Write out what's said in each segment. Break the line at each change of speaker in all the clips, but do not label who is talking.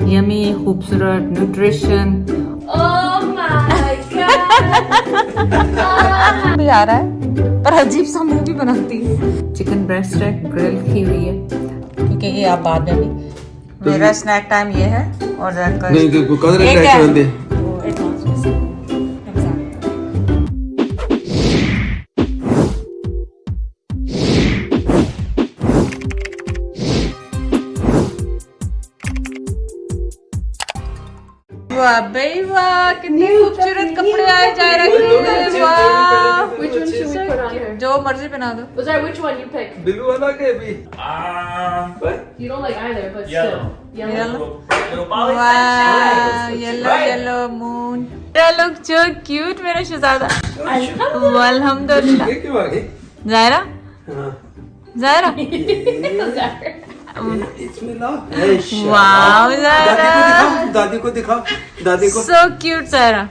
Yummy खूबसूरत nutrition भी आ रहा है पर अजीब सा मुंह भी बनाती है। चिकन ब्रेस्ट है, ग्रिल की हुई है क्योंकि ये आप बाद में भी मेरा स्नैक टाइम ये है और वाह भाई वाह, कितने खूबसूरत कपड़े आए जा रखे हैं। वाह,
Which one should we put on her?
जो मर्जी बना दो।
Was that which one you pick?
Billu वाला के भी
You don't like either, but
Yellow.
still. Yellow.
वाह, yellow yellow moon. Look so cute मेरा शहजादा। अल्हम्दुलिल्लाह।
ये क्यों आ गई?
जायरा,
हाँ।
जायरा।
इसमें ला।
वाह जायरा,
दादी को दिखा, दादी को।
So cute Zaira.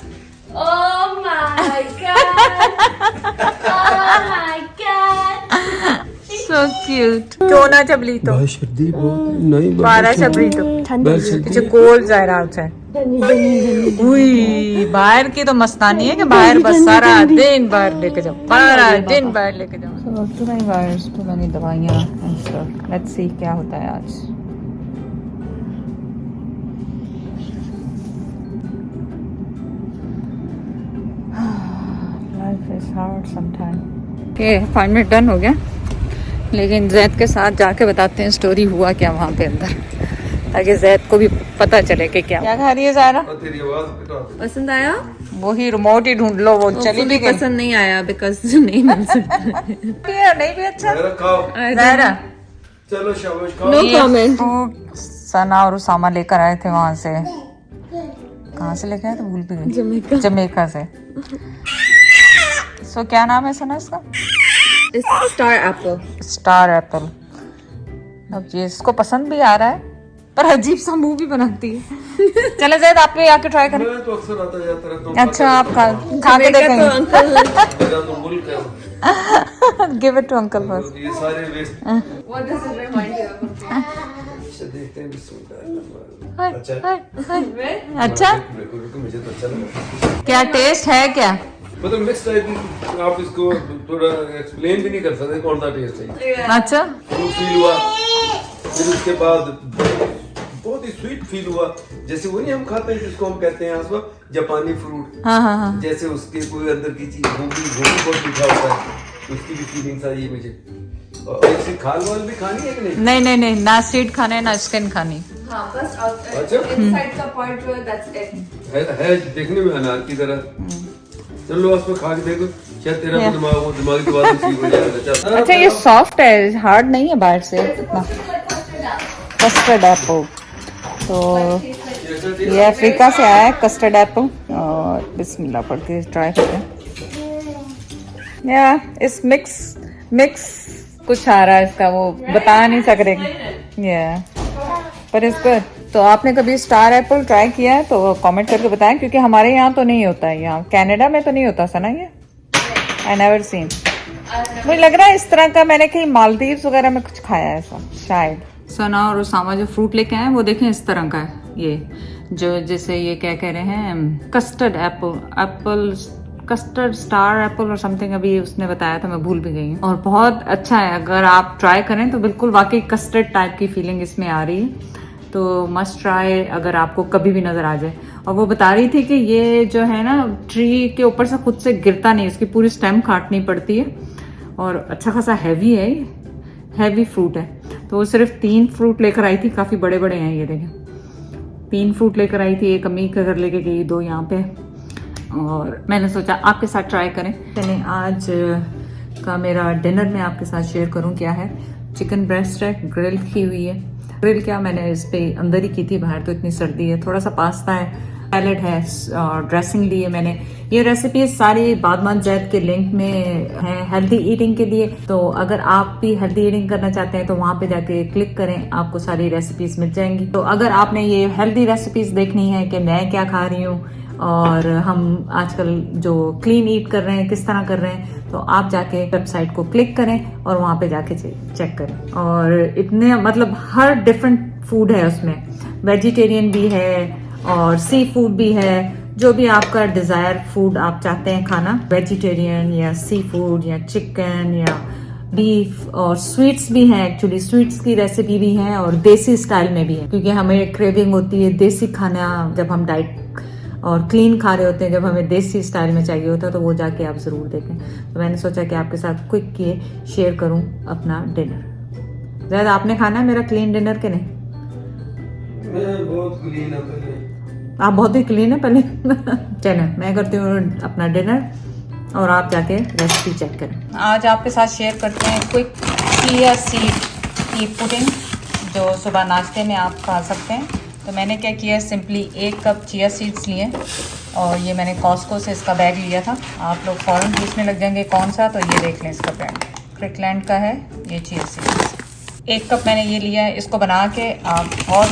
Oh my god! Oh my god!
So cute. क्यों ना चबली तो
सर्दी बहुत नहीं
बारह चबली तो पीछे कोल जायरा आउटसाइड। उई, बाहर की तो मस्तानी है कि बाहर बस सारा दिन बाहर लेके जाओ, सारा दिन बाहर लेके जाओ। Too many wires, too many दवाइयाँ। लेट्स सी क्या होता है आज। Life is hard sometime. Okay, 5 minute done हो गया, लेकिन जैद के साथ जाके बताते हैं स्टोरी हुआ क्या वहाँ पे अंदर, ताकि जैद को भी पता चले कि क्या खा रही है ज़ारा।
तेरी आवाज कटा दे।
पसंद आया?
वही रिमोट ही ढूंढ लो, वो चली भी गई।
पसंद नहीं आया बिकॉज नहीं मिल सकता।
नहीं भी अच्छा
जरा खाओ।
ज़ारा,
चलो शाबाश खाओ।
No comment.
सना और उसामा लेकर आए थे वहाँ से। कहाँ से लेकर आए थे भूल भी गई। जमैका से। सो क्या नाम है सना इसका?
It's star apple.
Star Apple. अब ये इसको पसंद भी आ रहा है पर अजीब सा मुंह भी बनाती है। चले जैद आप भी आके ट्राई करें।
मैं तो अक्सर आता जाता रहता हूँ।
अच्छा, आप खा के
तो
देखेंगे।
अंकल
मेरा तो मुल्क है।
Give it to uncle first.
ये सारे waste.
What does it remind you of?
देखते हैं बिस्मिल्लाह। अच्छा
अच्छा,
रुको मुझे तो अच्छा लगा।
क्या टेस्ट है क्या?
मतलब मिक्स टाइप, आप इसको थोड़ा एक्सप्लेन भी नहीं कर सकते कौन सा टेस्ट है।
अच्छा,
फ्रूट फील हुआ, फिर उसके बाद बहुत ही स्वीट फील हुआ, जैसे वही हम खाते हैं जिसको हम कहते हैं आसवा जापानी फ्रूट।
हाँ हाँ हाँ।
जैसे उसके कोई अंदर की चीज गोभी बहुत मीठा होता है, उसकी भी फीलिंग्स आई है मुझे। और ऐसी खाल वाल भी खानी है कि नहीं?
नहीं नहीं नहीं, ना सीड खाने ना स्किन खानी।
हाँ, बस
अच्छा।
inside का part जो है that's it.
है देखने में अनार की तरह। चलो उसमें खा के देखो, शायद तेरा भी दिमाग वो दिमागी तो बात ठीक हो जाएगा।
अच्छा, ये सॉफ्ट है, हार्ड नहीं है बाहर से इतना। कस्टर्ड एप्पल, तो ये अफ्रीका से आया है कस्टर्ड एप्पल। और बिस्मिल्लाह पढ़ के ट्राई करते हैं। या इस मिक्स कुछ आ रहा है इसका, वो बता नहीं सक रहे। या पर इसको तो आपने कभी स्टार एप्पल ट्राई किया है तो कमेंट करके बताएं, क्योंकि हमारे यहाँ तो नहीं होता है, यहाँ कनाडा में तो नहीं होता सना ये। I never seen. मुझे लग रहा है इस तरह का मैंने कहीं मालदीव्स वगैरह में कुछ खाया है ऐसा शायद। सना और उसामा जो फ्रूट लेके आए वो देखें इस तरह का है, ये जो जैसे ये क्या कह रहे हैं, custard Apple custard star Apple और समथिंग, अभी उसने बताया था, मैं भूल भी गई हूँ। और बहुत अच्छा है, अगर आप ट्राई करें तो बिल्कुल वाकई कस्टर्ड टाइप की फीलिंग इसमें आ रही है, तो मस्ट ट्राई अगर आपको कभी भी नजर आ जाए। और वो बता रही थी कि ये जो है ना, ट्री के ऊपर से खुद से गिरता नहीं, इसकी पूरी स्टेम काटनी पड़ती है, और अच्छा खासा हैवी है, हैवी फ्रूट है। तो वो सिर्फ 3 फ्रूट लेकर आई थी, काफी बड़े बड़े हैं ये देखें। 3 फ्रूट लेकर आई थी, एक अम्मी के घर लेके गई, 2 यहाँ पे, और मैंने सोचा आपके साथ ट्राई करें। चलिए आज का मेरा डिनर में आपके साथ शेयर करूं क्या है। चिकन ब्रेस्ट है, ग्रिल की हुई है। ग्रिल क्या, मैंने इस पे अंदर ही की थी, बाहर तो इतनी सर्दी है। थोड़ा सा पास्ता है, सैलेड है, और ड्रेसिंग ली है मैंने। ये रेसिपी सारी बादमान जैद के लिंक में है हेल्दी ईटिंग के लिए, तो अगर आप भी हेल्दी ईटिंग करना चाहते हैं तो वहां पे जाके क्लिक करें, आपको सारी रेसिपीज मिल जाएंगी। तो अगर आपने ये हेल्दी रेसिपीज देखनी है कि मैं क्या खा रही हूँ और हम आजकल जो क्लीन ईट कर रहे हैं किस तरह कर रहे हैं, तो आप जाके वेबसाइट को क्लिक करें और वहाँ पे जाके चेक करें। और इतने मतलब हर डिफरेंट फूड है उसमें, वेजिटेरियन भी है और सी फूड भी है, जो भी आपका डिजायर फूड आप चाहते हैं खाना, वेजिटेरियन या सी फूड या चिकन या बीफ, और स्वीट्स भी हैं। एक्चुअली स्वीट्स की रेसिपी भी है और देसी स्टाइल में भी है, क्योंकि हमें क्रेविंग होती है देसी खाना जब हम डाइट और क्लीन खा रहे होते हैं, जब हमें देसी स्टाइल में चाहिए होता है, तो वो जाके आप जरूर देखें। तो मैंने सोचा कि आपके साथ क्विक ये शेयर करूं अपना डिनर। ज़्यादा आपने खाना है मेरा क्लीन डिनर के नहीं?
मैं बहुत क्लीन है पहले।
आप बहुत ही क्लीन है पहले। चलें मैं करती हूँ अपना डिनर और आप जाके रेसिपी चेक करें। आज आपके साथ शेयर करते हैं क्विक चिया सीड की पुडिंग, जो सुबह नाश्ते में आप खा सकते हैं। तो मैंने क्या किया, सिंपली 1 कप चिया सीड्स लिए और ये मैंने कॉस्को से इसका बैग लिया था। आप लोग फ़ौरन पूछने लग जाएंगे कौन सा, तो ये देख लें इसका ब्रांड क्रिकलैंड का है ये चिया सीड्स। 1 कप मैंने ये लिया है। इसको बना के आप बहुत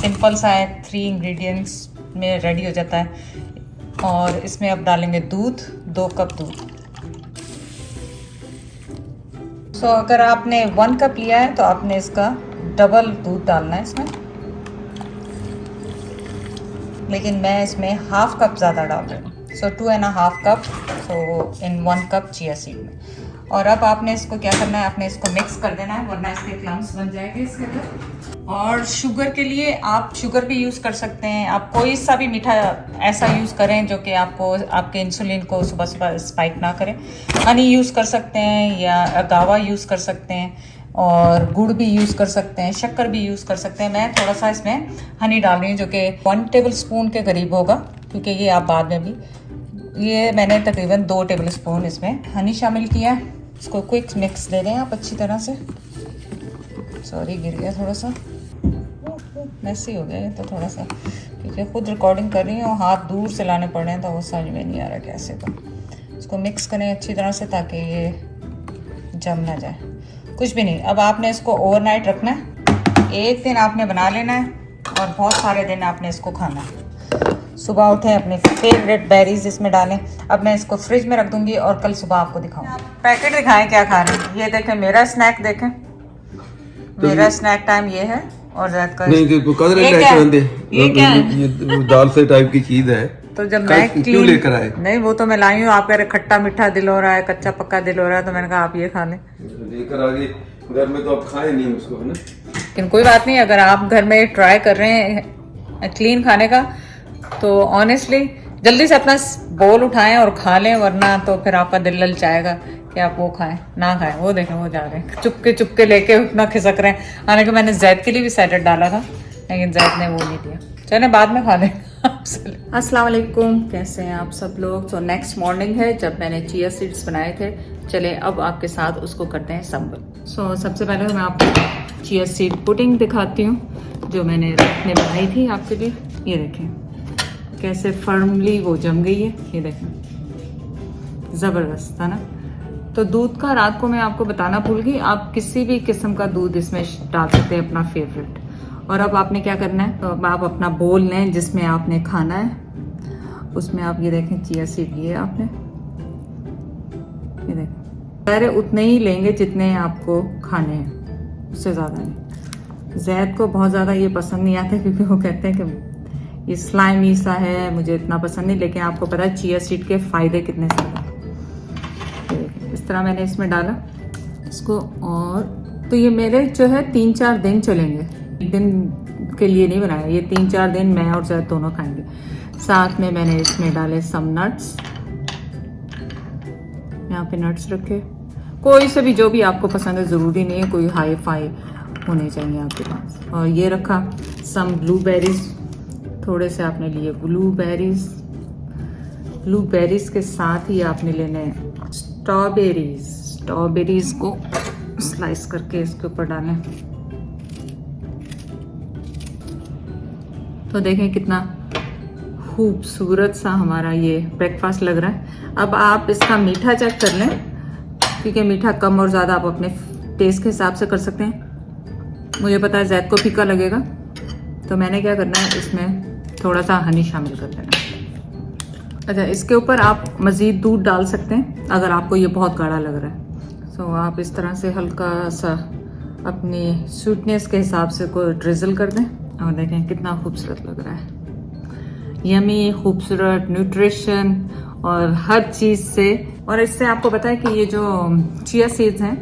सिंपल सा है, 3 इंग्रेडिएंट्स में रेडी हो जाता है। और इसमें अब डालेंगे दूध, 2 कप दूध। सो अगर आपने 1 कप लिया है तो आपने इसका डबल दूध डालना है इसमें, लेकिन मैं इसमें 1/2 कप ज़्यादा डाल रही हूँ। सो 2.5 कप सो इन 1 कप चिया सीड में। और अब आपने इसको क्या करना है, आपने इसको मिक्स कर देना है, वरना इसके क्लम्स बन जाएंगे इसके अंदर। और शुगर के लिए आप शुगर भी यूज़ कर सकते हैं। आप कोई सा भी मीठा ऐसा यूज़ करें जो कि आपको आपके इंसुलिन को सुबह सुबह स्पाइक ना करे। हनी यूज़ कर सकते हैं या अगावा यूज़ कर सकते हैं, और गुड़ भी यूज़ कर सकते हैं, शक्कर भी यूज़ कर सकते हैं। मैं थोड़ा सा इसमें हनी डाल रही हूँ, जो कि 1 टेबल स्पून के करीब होगा, क्योंकि ये आप बाद में भी, ये मैंने तकरीबन 2 टेबल स्पून इसमें हनी शामिल किया है। इसको क्विक मिक्स दे दें आप अच्छी तरह से। सॉरी गिर गया थोड़ा सा, मैसी हो गया ये तो थोड़ा सा, क्योंकि खुद रिकॉर्डिंग कर रही हूँ, हाथ दूर से लाने पड़ रहे हैं, तो वो समझ में नहीं आ रहा कैसे। तो इसको मिक्स करें अच्छी तरह से ताकि ये जम ना जाए। कुछ भी नहीं, अब आपने इसको ओवरनाइट रखना है। 1 दिन आपने बना लेना है और बहुत सारे दिन आपने इसको खाना है। सुबह उठें अपने फेवरेट बेरीज इसमें डालें। अब मैं इसको फ्रिज में रख दूंगी और कल सुबह आपको दिखाऊंगी। पैकेट दिखाएं क्या खा रहे हैं। ये देखें मेरा स्नैक, देखें मेरा स्नैक टाइम ये है। और ज़्यादा का
नहीं तो कदर
ये क्या है? ये क्या है?
ये दाल से टाइप की चीज है।
तो जब मैं
क्यों लेकर आए?
नहीं वो तो मैं लाई हूँ, आप कह रहे खट्टा मीठा दिल हो रहा है, कच्चा पक्का दिल हो रहा है, तो मैंने कहा आप ये खा लें।
लेकर आ गए घर में, तो आप खाए नहीं उसको, है ना।
लेकिन कोई बात नहीं, अगर आप घर में ट्राई कर रहे हैं क्लीन खाने का, तो ऑनेस्टली जल्दी से अपना बोल उठाएं और खा लें, वरना तो फिर आपका दिल ललचाएगा कि आप वो खाएं ना खाएं। वो देखें वो जा रहे हैं चुपके लेके अपना खिसक रहे हैं। हालांकि मैंने जैद के लिए भी सैलेड डाला था, लेकिन जैद ने वो नहीं दिया। चले बाद में खा लें। अस्सलाम वालेकुम, कैसे हैं आप सब लोग। तो नेक्स्ट मॉर्निंग है जब मैंने चिया सीड्स बनाए थे। चले अब आपके साथ उसको करते हैं संभल। सो सबसे पहले तो मैं आपको चिया सीड पुडिंग दिखाती हूँ जो मैंने रात में बनाई थी आपके लिए। ये देखें कैसे फर्मली वो जम गई है, ये देखें ज़बरदस्त है ना। तो दूध का रात को मैं आपको बताना भूल गई, आप किसी भी किस्म का दूध इसमें डाल सकते हैं अपना फेवरेट। और अब आपने क्या करना है, तो अब आप अपना बोल लें जिसमें आपने खाना है, उसमें आप ये देखें चिया सीड लिए आपने, ये देखें सारे उतने ही लेंगे जितने आपको खाने हैं, उससे ज़्यादा नहीं। जैद को बहुत ज़्यादा ये पसंद नहीं आता, क्योंकि वो कहते हैं कि ये स्लाइमी सा है, मुझे इतना पसंद नहीं। लेकिन आपको पता है चिया सीड के फ़ायदे कितने ज़्यादा। इस तरह मैंने इसमें डाला इसको, और तो ये मेरे जो है 3-4 दिन चलेंगे, एक दिन के लिए नहीं बनाया, ये 3-4 दिन मैं और जैद दोनों खाएंगे। साथ में मैंने इसमें डाले सम नट्स, यहाँ पे नट्स रखे, कोई से भी जो भी आपको पसंद है, ज़रूरी नहीं है कोई हाई फाई होने चाहिए आपके पास। और ये रखा सम ब्लूबेरीज, थोड़े से आपने लिए ब्लूबेरीज। ब्लूबेरीज के साथ ही आपने लेने स्ट्रॉबेरीज। स्ट्रॉबेरीज को स्लाइस करके इसके ऊपर डालें, तो देखें कितना खूबसूरत सा हमारा ये ब्रेकफास्ट लग रहा है। अब आप इसका मीठा चेक कर लें, क्योंकि मीठा कम और ज़्यादा आप अपने टेस्ट के हिसाब से कर सकते हैं। मुझे पता है जैद को फीका लगेगा, तो मैंने क्या करना है, इसमें थोड़ा सा हनी शामिल कर देना। अच्छा, इसके ऊपर आप मज़ीद दूध डाल सकते हैं अगर आपको ये बहुत गाढ़ा लग रहा है। सो आप इस तरह से हल्का सा अपनी स्वीटनेस के हिसाब से को ड्रिजल कर दें और देखें कितना खूबसूरत लग रहा है। यमी, खूबसूरत, न्यूट्रिशन और हर चीज़ से। और इससे आपको पता है कि ये जो चिया सीड्स हैं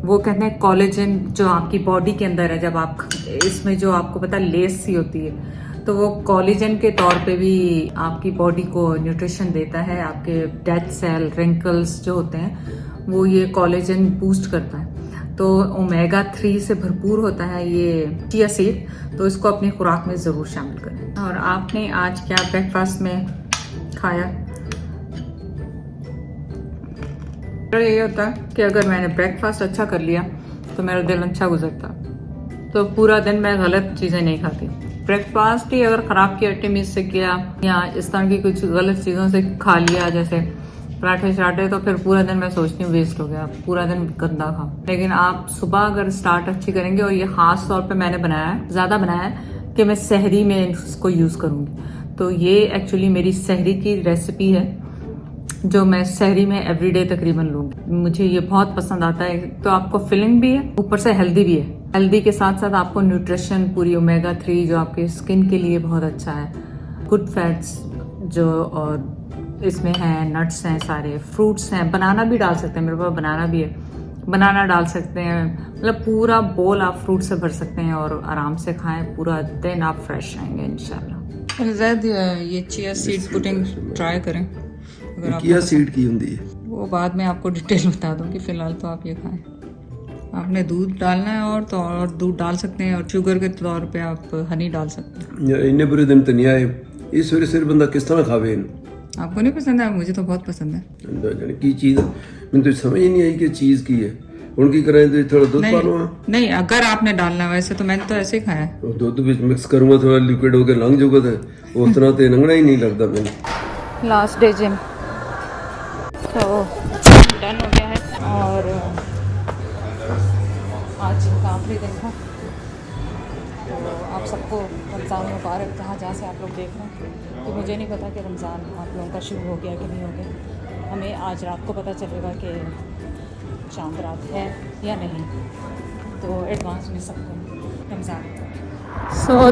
वो कहते हैं कोलेजन जो आपकी बॉडी के अंदर है, जब आप इसमें जो आपको पता है लेस सी होती है तो वो कोलेजन के तौर पे भी आपकी बॉडी को न्यूट्रिशन देता है। आपके डेड सेल, रिंकल्स जो होते हैं वो ये कोलेजन बूस्ट करता है। तो ओमेगा 3 से भरपूर होता है ये चिया सीड, तो इसको अपनी खुराक में ज़रूर शामिल करें। और आपने आज क्या ब्रेकफास्ट में खाया? तो ये होता है कि अगर मैंने ब्रेकफास्ट अच्छा कर लिया तो मेरा दिन अच्छा गुजरता, तो पूरा दिन मैं गलत चीज़ें नहीं खाती। ब्रेकफास्ट ही अगर ख़राब किया, टिमिस से किया या इस तरह की कुछ गलत चीज़ों से खा लिया, जैसे पराठे शराठे, तो फिर पूरा दिन मैं सोचती हूँ वेस्ट हो गया, पूरा दिन गंदा खा। लेकिन आप सुबह अगर स्टार्ट अच्छी करेंगे, और ये ख़ास तौर पे मैंने बनाया है, ज़्यादा बनाया है कि मैं सहरी में इसको यूज़ करूँगी। तो ये एक्चुअली मेरी सहरी की रेसिपी है जो मैं सहरी में एवरीडे तकरीबन लूँगी। मुझे ये बहुत पसंद आता है। तो आपको फिलिंग भी है, ऊपर से हेल्दी भी है। हेल्दी के साथ साथ आपको न्यूट्रिशन पूरी ओमेगा 3 जो आपके स्किन के लिए बहुत अच्छा है, गुड फैट्स जो और इसमें हैं, नट्स हैं, सारे फ्रूट्स हैं, बनाना भी डाल सकते हैं, मेरे पास बनाना भी है, बनाना डाल सकते हैं। मतलब पूरा बोल आप फ्रूट से भर सकते हैं और आराम से खाएं, पूरा दिन आप फ्रेश रहेंगे इंशाल्लाह। ज़ैद ये चिया सीड पुडिंग ट्राई करें अगर
चिया सीड की होती है,
वो बाद में आपको डिटेल बता दूंगी। फिलहाल तो आप ये खाएं। आपने दूध डालना है और दूध डाल सकते हैं, और शुगर के तौर पे आप हनी डाल सकते हैं।
इन्ने बुरे दिन तो नहीं आए, इस सवेरे सवेरे बंदा किस तरह खावे?
आपको नहीं पसंद है? मुझे तो बहुत पसंद है।
की चीज़ मैंने तो समझ ही नहीं आई कि चीज़ की है। उनकी करें तो थोड़ा दूध पा लो।
नहीं, अगर आपने डालना है वैसे तो मैंने तो ऐसे ही खाया है।
दूध भी मिक्स करूँगा, थोड़ा लिक्विड होकर लंघ जाऊगा, तो उस तरह तो लंघना ही नहीं लगता मैंने।
लास्ट डे जिम तो डन हो गया है, और आज जिम का आखिरी दिन था। तो आप सबको रमज़ान मुबारक, जहाँ जहाँ से आप लोग देख रहे हैं। तो मुझे नहीं पता कि रमज़ान आप लोगों का शुरू हो गया कि नहीं हो गया। हमें आज रात को पता चलेगा कि चांद रात है या नहीं। तो एडवांस में सबको रमज़ान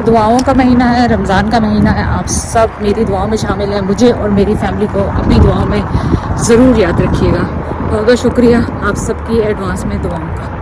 दुआओं का महीना है, रमज़ान का महीना है। आप सब मेरी दुआओं में शामिल हैं। मुझे और मेरी फैमिली को अपनी दुआओं में ज़रूर याद रखिएगा। बहुत बहुत शुक्रिया आप सबकी एडवांस में दुआओं का।